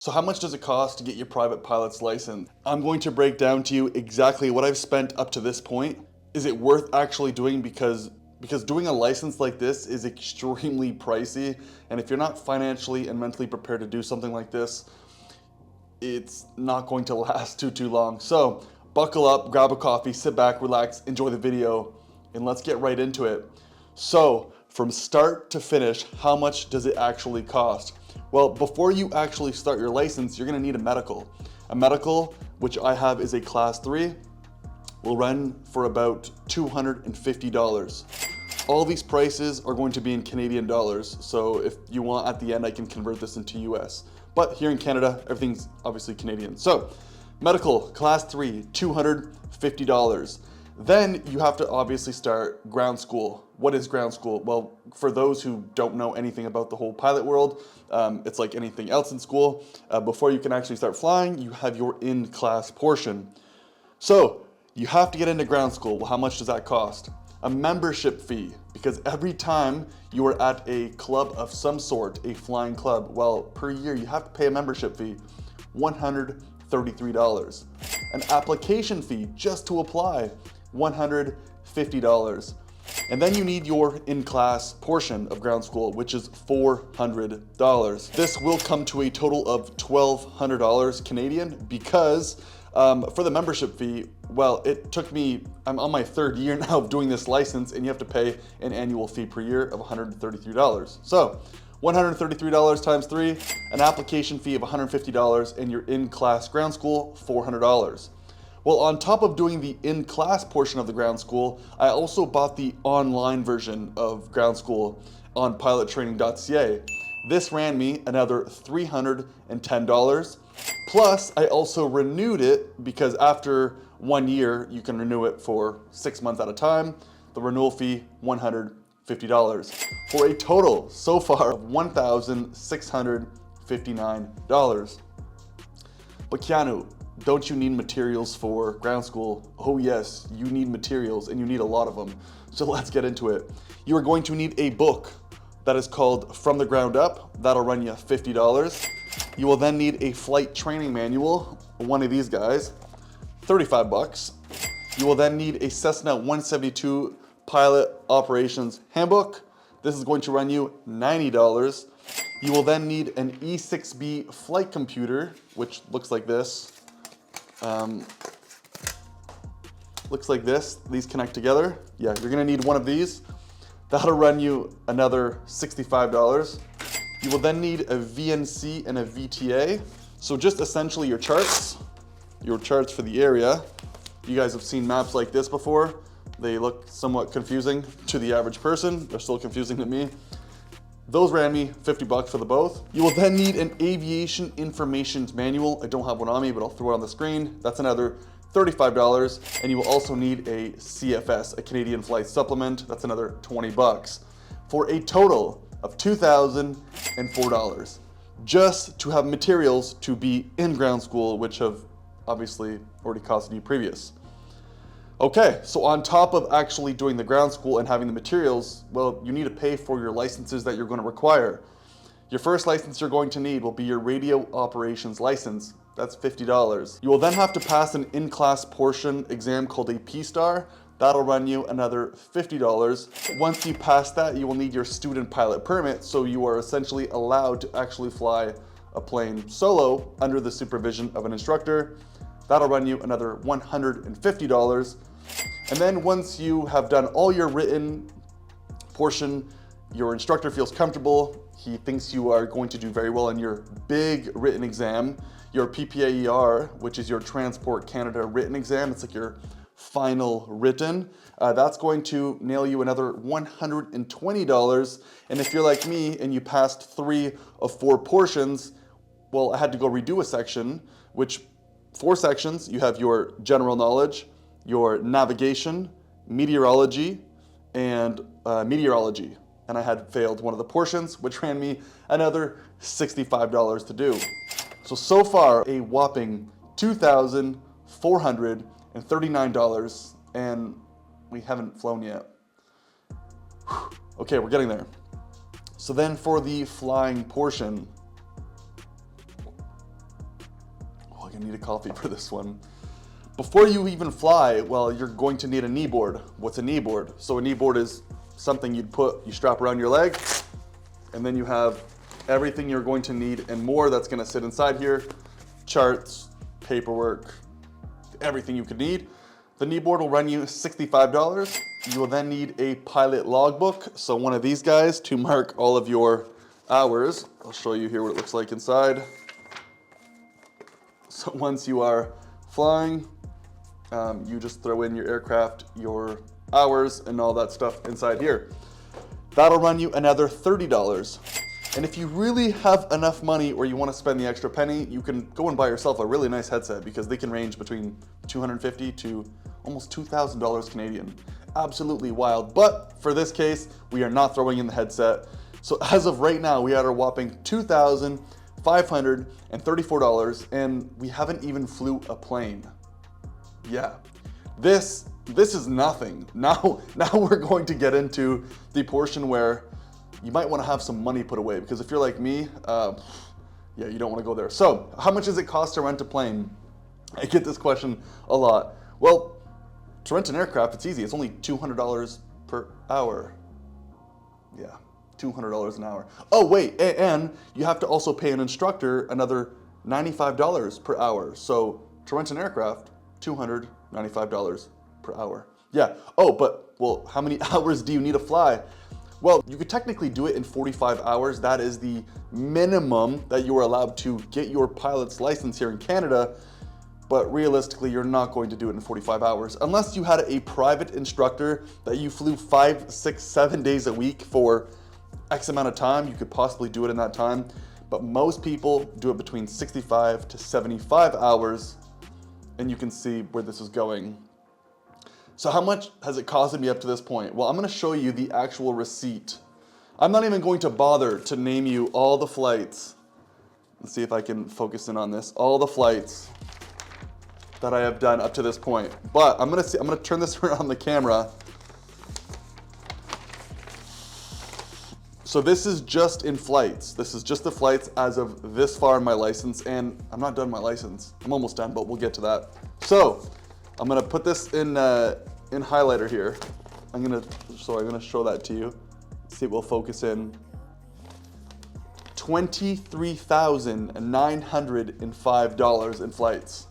So how much does it cost to get your private pilot's license? I'm going to break down to you exactly what I've spent up to this point. Is it worth actually doing because doing a license like this is extremely pricey, and if you're not financially and mentally prepared to do something like this, it's not going to last too long. So buckle up, grab a coffee, sit back, relax, enjoy the video, and let's get right into it. So from start to finish, how much does it actually cost? Well, before you actually start your license, you're gonna need a medical. A medical, which I have is a class 3, will run for about $250. All these prices are going to be in Canadian dollars, so if you want at the end, I can convert this into US. But here in Canada, everything's obviously Canadian. So, medical, class 3, $250. Then you have to obviously start ground school. What is ground school? Well, for those who don't know anything about the whole pilot world, it's like anything else in school. Before you can actually start flying, you have your in-class portion. So you have to get into ground school. Well, how much does that cost? A membership fee, because every time you are at a club of some sort, a flying club, well, per year you have to pay a membership fee, $133. An application fee just to apply, $150. And then you need your in-class portion of ground school, which is $400. This will come to a total of $1,200 Canadian because for the membership fee, well, it took me, I'm on my 3rd year now of doing this license, and you have to pay an annual fee per year of $133. So $133 times 3, an application fee of $150, and your in-class ground school, $400. Well, on top of doing the in-class portion of the ground school, I also bought the online version of ground school on pilottraining.ca. This ran me another $310. Plus, I also renewed it because after 1 year, you can renew it for 6 months at a time. The renewal fee, $150, for a total so far of $1,659. But Keanu, don't you need materials for ground school? Oh yes, you need materials, and you need a lot of them. So let's get into it. You are going to need a book that is called From the Ground Up. That'll run you $50. You will then need a flight training manual, one of these guys, $35. You will then need a Cessna 172 Pilot Operations Handbook. This is going to run you $90. You will then need an E6B flight computer, which looks like this. Looks like this. These connect together. Yeah, you're gonna need one of these. That'll run you another $65. You will then need a VNC and a VTA. So just essentially your charts for the area. You guys have seen maps like this before. They look somewhat confusing to the average person. They're still confusing to me. Those ran me $50 for the both. You will then need an aviation information manual. I don't have one on me, but I'll throw it on the screen. That's another $35. And you will also need a CFS, a Canadian Flight Supplement. That's another $20, for a total of $2,004, just to have materials to be in ground school, which have obviously already costed you previous. Okay, so on top of actually doing the ground school and having the materials, well, you need to pay for your licenses that you're going to require. Your first license you're going to need will be your radio operations license. That's $50. You will then have to pass an in-class portion exam called a P-STAR. That'll run you another $50. Once you pass that, you will need your student pilot permit, so you are essentially allowed to actually fly a plane solo under the supervision of an instructor. That'll run you another $150. And then once you have done all your written portion, your instructor feels comfortable, he thinks you are going to do very well in your big written exam, your PPAER, which is your Transport Canada written exam, it's like your final written, that's going to nail you another $120. And if you're like me and you passed 3 of 4 portions, well, I had to go redo a section, which 4 sections, you have your general knowledge, your navigation, meteorology, and meteorology. And I had failed one of the portions, which ran me another $65 to do. So far, a whopping $2,439, and we haven't flown yet. Okay, we're getting there. So then for the flying portion, Oh, I'm gonna need a coffee for this one. Before you even fly, well, you're going to need a knee board. What's a knee board? So a knee board is something you strap around your leg, and then you have everything you're going to need and more that's gonna sit inside here. Charts, paperwork, everything you could need. The knee board will run you $65. You will then need a pilot logbook. So one of these guys to mark all of your hours. I'll show you here what it looks like inside. So once you are flying, you just throw in your aircraft, your hours, and all that stuff inside here. That'll run you another $30. And if you really have enough money or you want to spend the extra penny, you can go and buy yourself a really nice headset because they can range between $250 to almost $2,000 Canadian. Absolutely wild. But for this case, we are not throwing in the headset. So as of right now, we are at a whopping $2,534, and we haven't even flew a plane. Yeah, this is nothing. Now we're going to get into the portion where you might want to have some money put away, because if you're like me, yeah, you don't want to go there. So how much does it cost to rent a plane? I get this question a lot. Well, to rent an aircraft, it's easy. It's only $200 per hour. Yeah, $200 an hour. Oh wait, and you have to also pay an instructor another $95 per hour. So to rent an aircraft, $295 per hour. Yeah, oh, but, well, how many hours do you need to fly? Well, you could technically do it in 45 hours. That is the minimum that you are allowed to get your pilot's license here in Canada, but realistically, you're not going to do it in 45 hours. Unless you had a private instructor that you flew 5, 6, 7 days a week for X amount of time, you could possibly do it in that time. But most people do it between 65 to 75 hours, and you can see where this is going. So how much has it costed me up to this point? Well, I'm gonna show you the actual receipt. I'm not even going to bother to name you all the flights. Let's see if I can focus in on this. All the flights that I have done up to this point. But I'm gonna turn this around the camera. So this is just in flights. This is just the flights as of this far in my license, and I'm not done my license. I'm almost done, but we'll get to that. So I'm gonna put this in highlighter here. I'm gonna show that to you. See if we'll focus in. $23,905 in flights.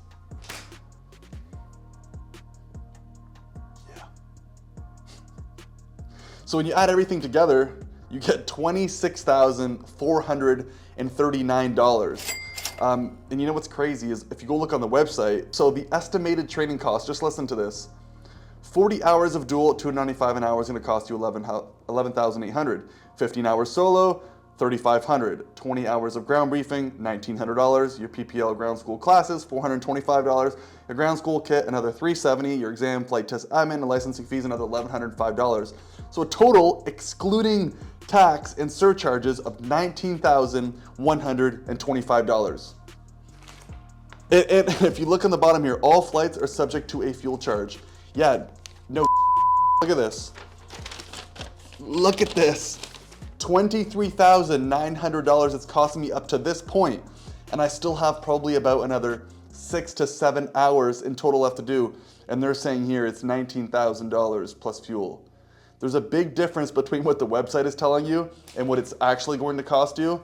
Yeah. So when you add everything together, you get $26,439. And you know what's crazy is if you go look on the website, so the estimated training cost, just listen to this. 40 hours of dual at $295 an hour is gonna cost you $11,800. 15 hours solo, $3,500. 20 hours of ground briefing, $1,900. Your PPL ground school classes, $425. Your ground school kit, another $370. Your exam, flight test admin, and licensing fees, another $1,105. So a total, excluding tax and surcharges, of $19,125. And if you look on the bottom here, all flights are subject to a fuel charge. Yeah, no, look at this. Look at this. $23,900 it's costing me up to this point, and I still have probably about another 6 to 7 hours in total left to do, and they're saying here it's $19,000 plus fuel. There's a big difference between what the website is telling you and what it's actually going to cost you.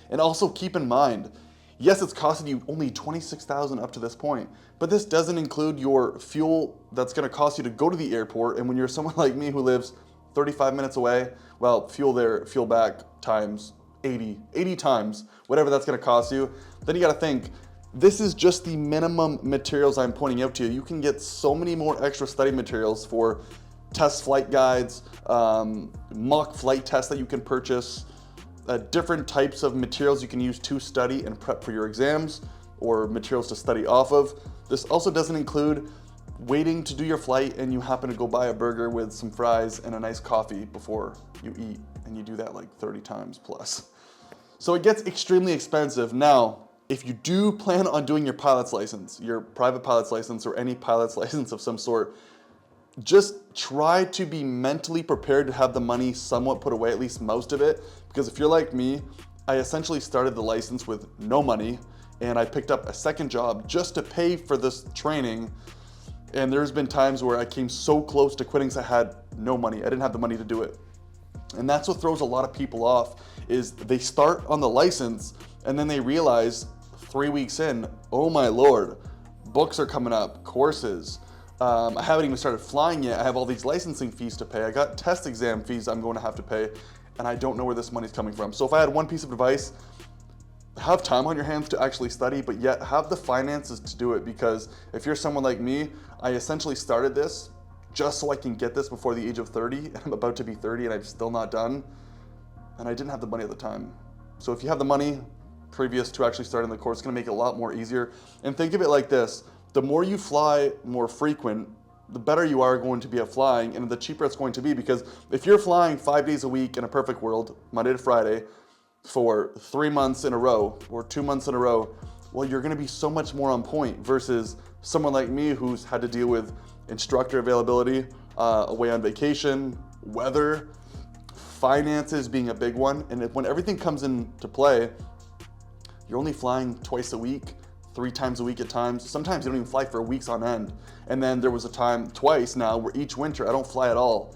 And also keep in mind, yes, it's costing you only $26,000 up to this point, but this doesn't include your fuel that's gonna cost you to go to the airport. And when you're someone like me who lives 35 minutes away, well, fuel there, fuel back times 80 times, whatever that's gonna cost you. Then you gotta think, this is just the minimum materials I'm pointing out to you. You can get so many more extra study materials for test flight guides, mock flight tests that you can purchase, different types of materials you can use to study and prep for your exams, or materials to study off of. This also doesn't include waiting to do your flight and you happen to go buy a burger with some fries and a nice coffee before you eat, and you do that like 30 times plus. So it gets extremely expensive. Now, if you do plan on doing your pilot's license, your private pilot's license, or any pilot's license of some sort, just try to be mentally prepared to have the money somewhat put away, at least most of it, because if you're like me, I essentially started the license with no money, and I picked up a second job just to pay for this training. And there's been times where I came so close to quitting because I had no money. I didn't have the money to do it. And that's what throws a lot of people off, is they start on the license and then they realize 3 weeks in, oh my Lord, books are coming up, courses. I haven't even started flying yet. I have all these licensing fees to pay. I got test exam fees I'm going to have to pay, and I don't know where this money's coming from. So if I had one piece of advice, have time on your hands to actually study, but yet have the finances to do it, because if you're someone like me, I essentially started this just so I can get this before the age of 30, and I'm about to be 30 and I'm still not done, and I didn't have the money at the time. So if you have the money previous to actually starting the course, it's gonna make it a lot more easier. And think of it like this, the more you fly more frequent, the better you are going to be at flying, and the cheaper it's going to be, because if you're flying 5 days a week in a perfect world, Monday to Friday, for 3 months in a row or 2 months in a row, well, you're gonna be so much more on point versus someone like me who's had to deal with instructor availability, away on vacation, weather, finances being a big one. And when everything comes into play, you're only flying twice a week, 3 times a week at times. Sometimes you don't even fly for weeks on end. And then there was a time, twice now, where each winter I don't fly at all.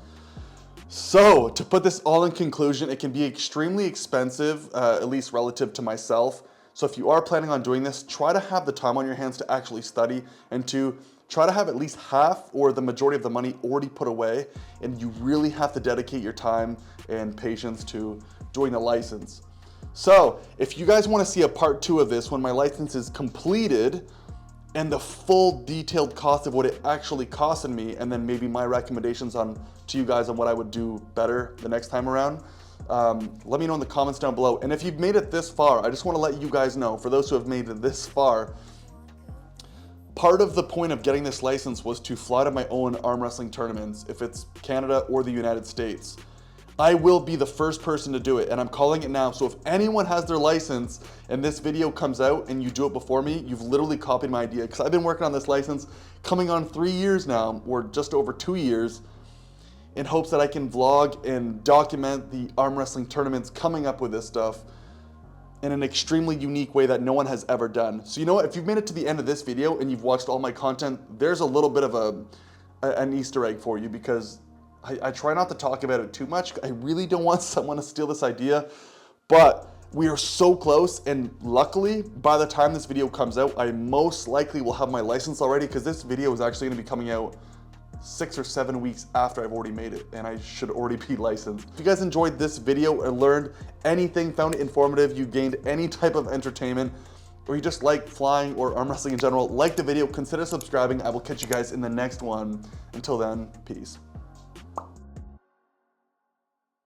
So to put this all in conclusion, it can be extremely expensive, at least relative to myself. So if you are planning on doing this, try to have the time on your hands to actually study, and to try to have at least half or the majority of the money already put away. And you really have to dedicate your time and patience to doing the license. So if you guys want to see a part 2 of this when my license is completed, and the full detailed cost of what it actually costed me, and then maybe my recommendations to you guys on what I would do better the next time around, let me know in the comments down below. And if you've made it this far, I just want to let you guys know, for those who have made it this far, part of the point of getting this license was to fly to my own arm wrestling tournaments, if it's Canada or the United States. I will be the first person to do it, and I'm calling it now. So if anyone has their license and this video comes out and you do it before me, you've literally copied my idea, because I've been working on this license coming on 3 years now, or just over 2 years, in hopes that I can vlog and document the arm wrestling tournaments coming up with this stuff in an extremely unique way that no one has ever done. So you know what, if you've made it to the end of this video and you've watched all my content, there's a little bit of an Easter egg for you, because I try not to talk about it too much. I really don't want someone to steal this idea, but we are so close, and luckily, by the time this video comes out, I most likely will have my license already, because this video is actually gonna be coming out 6 or 7 weeks after I've already made it, and I should already be licensed. If you guys enjoyed this video and learned anything, found it informative, you gained any type of entertainment, or you just like flying or arm wrestling in general, like the video, consider subscribing. I will catch you guys in the next one. Until then, peace.